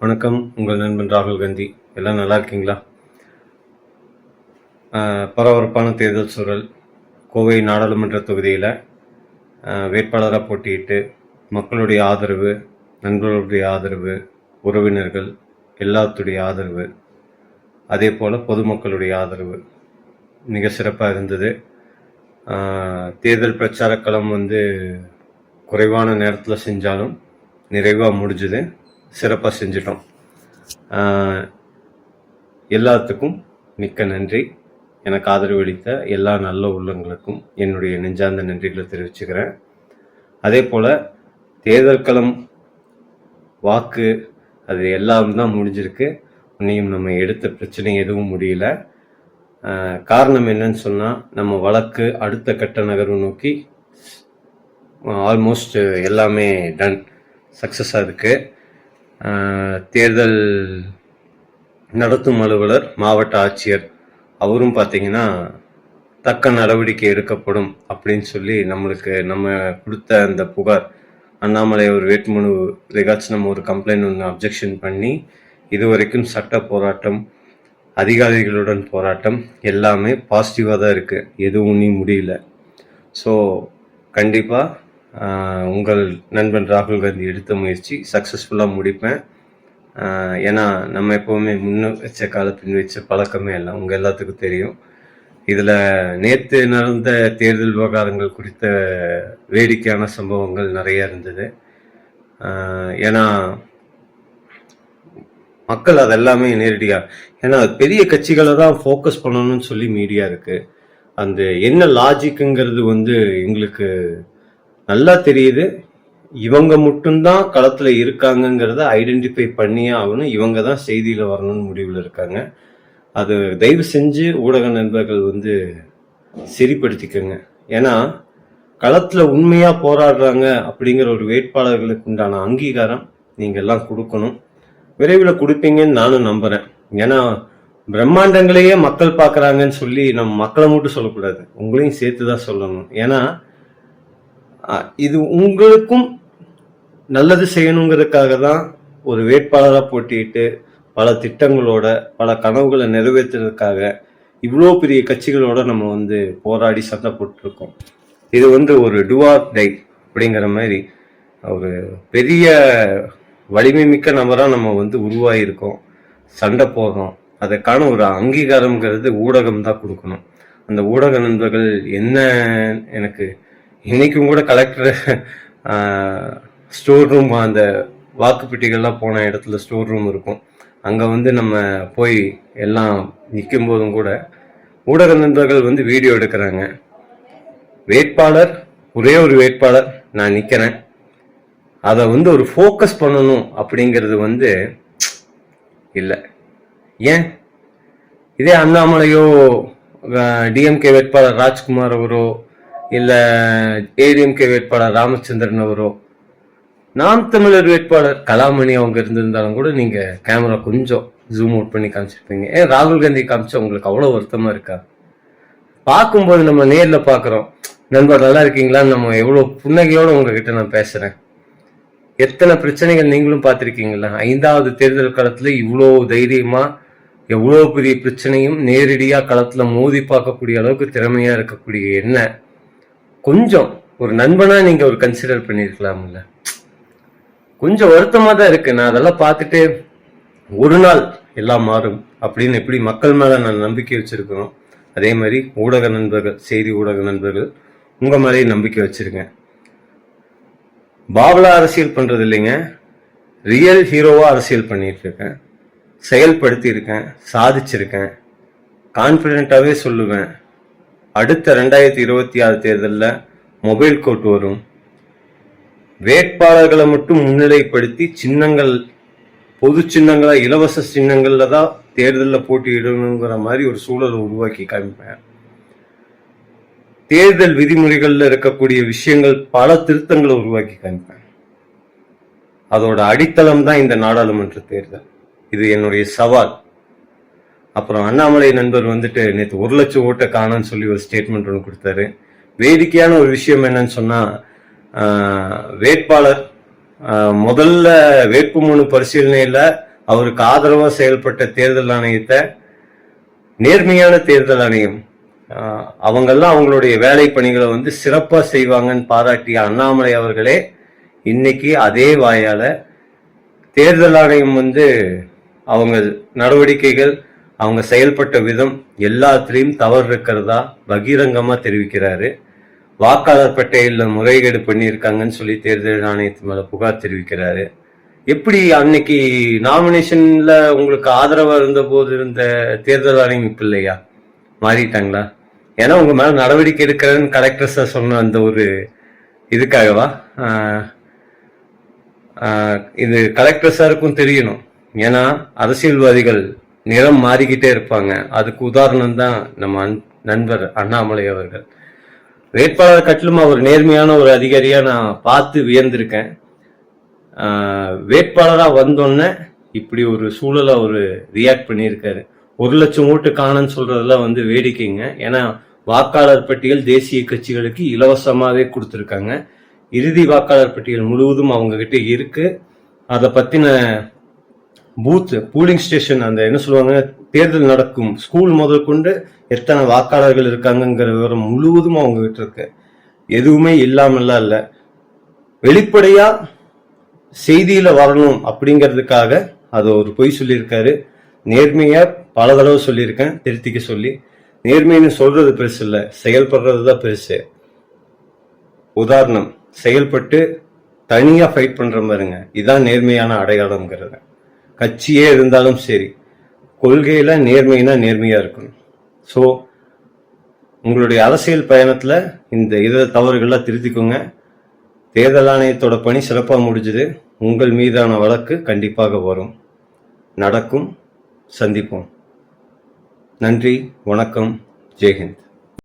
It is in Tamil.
வணக்கம். உங்கள் நண்பன் ராகுல் காந்தி. எல்லாம் நல்லா இருக்கீங்களா? பரபரப்பான தேர்தல் சூழல். கோவை நாடாளுமன்ற தொகுதியில் வேட்பாளராக போட்டியிட்டு மக்களுடைய ஆதரவு, நண்பர்களுடைய ஆதரவு, உறவினர்கள் எல்லாத்துடைய ஆதரவு, அதே போல் பொதுமக்களுடைய ஆதரவு மிக சிறப்பாக இருந்தது. தேர்தல் பிரச்சார களம் குறைவான நேரத்தில் செஞ்சாலும் நிறைவாக முடிஞ்சுது. சிறப்பாக செஞ்சிட்டோம். எல்லாத்துக்கும் மிக்க நன்றி. எனக்கு ஆதரவு அளித்த எல்லா நல்ல உள்ளங்களுக்கும் என்னுடைய நெஞ்சார்ந்த நன்றிகளை தெரிவிச்சுக்கிறேன். அதே போல் தேர்தல் களம் வாக்கு அது எல்லாம் தான் முடிஞ்சிருக்கு. இன்னையும் நம்ம எடுத்த பிரச்சனை எதுவும் முடியல. காரணம் என்னன்னு சொன்னால், நம்ம வழக்கு அடுத்த கட்ட நகர்வு நோக்கி ஆல்மோஸ்ட் எல்லாமே டன், சக்ஸஸாக இருக்குது. தேர்தல் நடத்தும் அலுவலர், மாவட்ட ஆட்சியர் அவரும் பார்த்தீங்கன்னா தக்க நடவடிக்கை எடுக்கப்படும் அப்படின்னு சொல்லி நம்ம கொடுத்த அந்த புகார், அண்ணாமலை ஒரு வேட்புமனு ரெகார்ட்ஸ் நம்ம ஒரு கம்ப்ளைண்ட் ஒன்று அப்ஜெக்ஷன் பண்ணி இதுவரைக்கும் சட்ட போராட்டம், அதிகாரிகளுடன் போராட்டம் எல்லாமே பாசிட்டிவாக தான் இருக்குது. எதுவும் நீ முடியல. ஸோ கண்டிப்பாக உங்கள் நண்பன் ராகுல் காந்தி எடுத்த முயற்சி சக்ஸஸ்ஃபுல்லாக முடிப்பேன். ஏன்னா நம்ம எப்போவுமே முன்ன வச்ச கால பின் வச்ச பழக்கமே இல்லை, உங்கள் எல்லாத்துக்கும் தெரியும். இதில் நேற்று நடந்த தேர்தல் விவகாரங்கள் குறித்த வேடிக்கையான சம்பவங்கள் நிறைய இருந்தது. ஏன்னா மக்கள் அதெல்லாமே நேரடியாக, ஏன்னா பெரிய கட்சிகளை தான் ஃபோக்கஸ் பண்ணணும்னு சொல்லி மீடியா இருக்குது. அந்த என்ன லாஜிக்குங்கிறது எங்களுக்கு நல்லா தெரியுது. இவங்க மட்டும்தான் களத்தில் இருக்காங்கங்கிறத ஐடென்டிஃபை பண்ணியே ஆகணும். இவங்க தான் செய்தியில் வரணும்னு முடிவில் இருக்காங்க. அது தயவு செஞ்சு ஊடக நண்பர்கள் சரிப்படுத்திக்கோங்க. ஏன்னா களத்தில் உண்மையாக போராடுறாங்க அப்படிங்கிற ஒரு வேட்பாளர்களுக்கு உண்டான அங்கீகாரம் நீங்கள் எல்லாம் கொடுக்கணும். விரைவில் கொடுப்பீங்கன்னு நானும் நம்புகிறேன். ஏன்னா பிரம்மாண்டங்களையே மக்கள் பார்க்குறாங்கன்னு சொல்லி நம்ம மக்களை மட்டும் சொல்லக்கூடாது, உங்களையும் சேர்த்து தான் சொல்லணும். ஏன்னா இது உங்களுக்கும் நல்லது செய்யணுங்கிறதுக்காக தான் ஒரு வேட்பாளராக போட்டிட்டு பல திட்டங்களோட பல கனவுகளை நிறைவேற்றுறதுக்காக இவ்வளோ பெரிய கட்சிகளோட நம்ம போராடி சண்டை போட்டுருக்கோம். இது ஒரு டு ஆர் டை அப்படிங்கிற மாதிரி ஒரு பெரிய வலிமை மிக்க நபராக நம்ம உருவாகியிருக்கோம், சண்டை போடுறோம். அதற்கான ஒரு அங்கீகாரம்ங்கிறது ஊடகம் தான் கொடுக்கணும். அந்த ஊடக நண்பர்கள் என்ன, எனக்கு இன்னைக்கும் கூட கலெக்டர் ஸ்டோர் ரூம், அந்த வாக்குப்பெட்டிகள்லாம் போன இடத்துல ஸ்டோர் ரூம் இருக்கும். அங்கே நம்ம போய் எல்லாம் நிற்கும் போதும் கூட ஊடக நண்பர்கள் வீடியோ எடுக்கிறாங்க. வேட்பாளர், ஒரே ஒரு வேட்பாளர் நான் நிற்கிறேன், அதை ஒரு ஃபோக்கஸ் பண்ணணும் அப்படிங்கிறது இல்லை. ஏன் இதே அண்ணாமலையோ டிஎம்கே வேட்பாளர் ராஜ்குமார் அவரோ இல்லை ஏடிஎம்கே வேட்பாளர் ராமச்சந்திரன் அவரோ, நாம் தமிழர் வேட்பாளர் கலாமணி அவங்க இருந்திருந்தாலும் கூட நீங்கள் கேமரா கொஞ்சம் ஜூம் அவுட் பண்ணி காமிச்சிருப்பீங்க. ராகுல் காந்தி காமிச்சா உங்களுக்கு அவ்வளோ வருத்தமாக இருக்கா? பார்க்கும்போது நம்ம நேரில் பார்க்குறோம், நண்பர் நல்லா இருக்கீங்களான்னு நம்ம எவ்வளோ புன்னகையோடு உங்ககிட்ட நான் பேசுகிறேன். எத்தனை பிரச்சனைகள் நீங்களும் பார்த்துருக்கீங்களா? 5வது தேர்தல் களத்தில் இவ்வளோ தைரியமாக எவ்வளோ பெரிய பிரச்சனையும் நேரடியாக களத்தில் மோதி பார்க்கக்கூடிய அளவுக்கு திறமையாக இருக்கக்கூடிய என்ன கொஞ்சம் ஒரு நண்பனாக நீங்கள் ஒரு கன்சிடர் பண்ணியிருக்கலாம்ல? கொஞ்சம் வருத்தமாக தான் இருக்கு. நான் அதெல்லாம் பார்த்துட்டு ஒரு நாள் எல்லாம் மாறும் அப்படின்னு எப்படி மக்கள் மேலே நான் நம்பிக்கை வச்சிருக்கிறோம், அதே மாதிரி ஊடக நண்பர்கள், செய்தி ஊடக நண்பர்கள் உங்கள் மேலேயே நம்பிக்கை வச்சிருங்க. பாவலா அரசியல் பண்ணுறது இல்லைங்க, ரியல் ஹீரோவாக அரசியல் பண்ணிட்டு இருக்கேன், செயல்படுத்தியிருக்கேன், சாதிச்சிருக்கேன். கான்ஃபிடென்ட்டாகவே சொல்லுவேன், அடுத்த 2026 தேர்தலில் மொபைல் கோர்ட் வரும். வேட்பாளர்களை மட்டும் முன்னிலைப்படுத்தி சின்னங்கள், பொது சின்னங்களா, இலவச சின்னங்கள்ல தான் தேர்தலில் போட்டியிடணுங்கிற மாதிரி ஒரு சூழலை உருவாக்கி காமிப்பேன். தேர்தல் விதிமுறைகள்ல இருக்கக்கூடிய விஷயங்கள் பல திருத்தங்களை உருவாக்கி காமிப்பேன். அதோட அடித்தளம் தான் இந்த நாடாளுமன்ற தேர்தல். இது என்னுடைய சவால். அப்புறம் அண்ணாமலை நண்பர் நேற்று 1 லட்சம் ஓட்டை காணன்னு சொல்லி ஒரு ஸ்டேட்மெண்ட் ஒன்று கொடுத்தாரு. வேடிக்கையான ஒரு விஷயம் என்னன்னு சொன்னா, வேட்பாளர் முதல்ல வேட்புமனு பரிசீலனையில அவருக்கு ஆதரவா செயல்பட்ட தேர்தல் ஆணையத்தை நேர்மையான தேர்தல் ஆணையம் அவங்கெல்லாம் அவங்களுடைய வேலை பணிகளை வந்து சிறப்பா செய்வாங்கன்னு பாராட்டிய அண்ணாமலை அவர்களே இன்னைக்கு அதே வாயால தேர்தல் ஆணையம் வந்து அவங்க நடவடிக்கைகள் அவங்க செயல்பட்ட விதம் எல்லாத்திலையும் தவறு இருக்கிறதா பகிரங்கமா தெரிவிக்கிறாரு. வாக்காளர் பட்டியலில் முறைகேடு பண்ணியிருக்காங்கன்னு சொல்லி தேர்தல் ஆணையத்து மேல புகார் தெரிவிக்கிறாரு. எப்படி அன்னைக்கு நாமினேஷன்ல உங்களுக்கு ஆதரவா இருந்த போது இருந்த தேர்தல் ஆணையம் இப்ப இல்லையா? மாறிட்டாங்களா? ஏன்னா உங்க மேல நடவடிக்கை எடுக்கிறேன்னு கலெக்டர் சார் சொன்ன அந்த ஒரு இதுக்காகவா? இது கலெக்டர் சாருக்கும் தெரியணும். ஏன்னா அரசியல்வாதிகள் நிறம் மாறிக்கிட்டே இருப்பாங்க. அதுக்கு உதாரணம் தான் நம்ம நண்பர் அண்ணாமலை அவர்கள். வேட்பாளர் கட்டிலும் அவர் நேர்மையான ஒரு அதிகாரியா நான் பார்த்து வியந்திருக்கேன். வேட்பாளரா வந்தோன்னே இப்படி ஒரு சூழலை அவர் ரியாக்ட் பண்ணியிருக்காரு. 1,00,000 ஓட்டு காணன்னு சொல்றதெல்லாம் வந்து வேடிக்கைங்க. ஏன்னா வாக்காளர் பட்டியல் தேசிய கட்சிகளுக்கு இலவசமாவே கொடுத்துருக்காங்க. இறுதி வாக்காளர் பட்டியல் முழுவதும் அவங்க கிட்ட இருக்கு. அதை பத்தின பூத் பூலிங் ஸ்டேஷன் அந்த என்ன சொல்லுவாங்க தேர்தல் நடக்கும் ஸ்கூல் முதல் கொண்டு எத்தனை வாக்காளர்கள் இருக்காங்கிற விவரம் முழுவதும் அவங்க கிட்ட இருக்கு. எதுவுமே இல்லாமல்லாம் இல்லை. வெளிப்படையா செய்தியில வரணும் அப்படிங்கிறதுக்காக அது ஒரு பொய் சொல்லியிருக்காரு. நேர்மையா பல தடவை சொல்லியிருக்கேன் திருத்திக்க சொல்லி. நேர்மைன்னு சொல்றது பெருசு இல்லை, செயல்படுறது தான் பெருசு. உதாரணம், செயல்பட்டு தனியா ஃபைட் பண்ற பாருங்க, இதான் நேர்மையான அடையாளம்ங்கிறது. கட்சியே இருந்தாலும் சரி, கொள்கையில நேர்மைனா நேர்மையா இருக்கணும். ஸோ உங்களுடைய அரசியல் பயணத்துல இந்த தவறுகள்லாம் திருத்திக்கோங்க. தேர்தல் ஆணையத்தோட பணி சிறப்பாக முடிஞ்சது. உங்கள் மீதான வழக்கு கண்டிப்பாக வரும், நடக்கும். சந்திப்போம். நன்றி, வணக்கம், ஜெய்ஹிந்த்.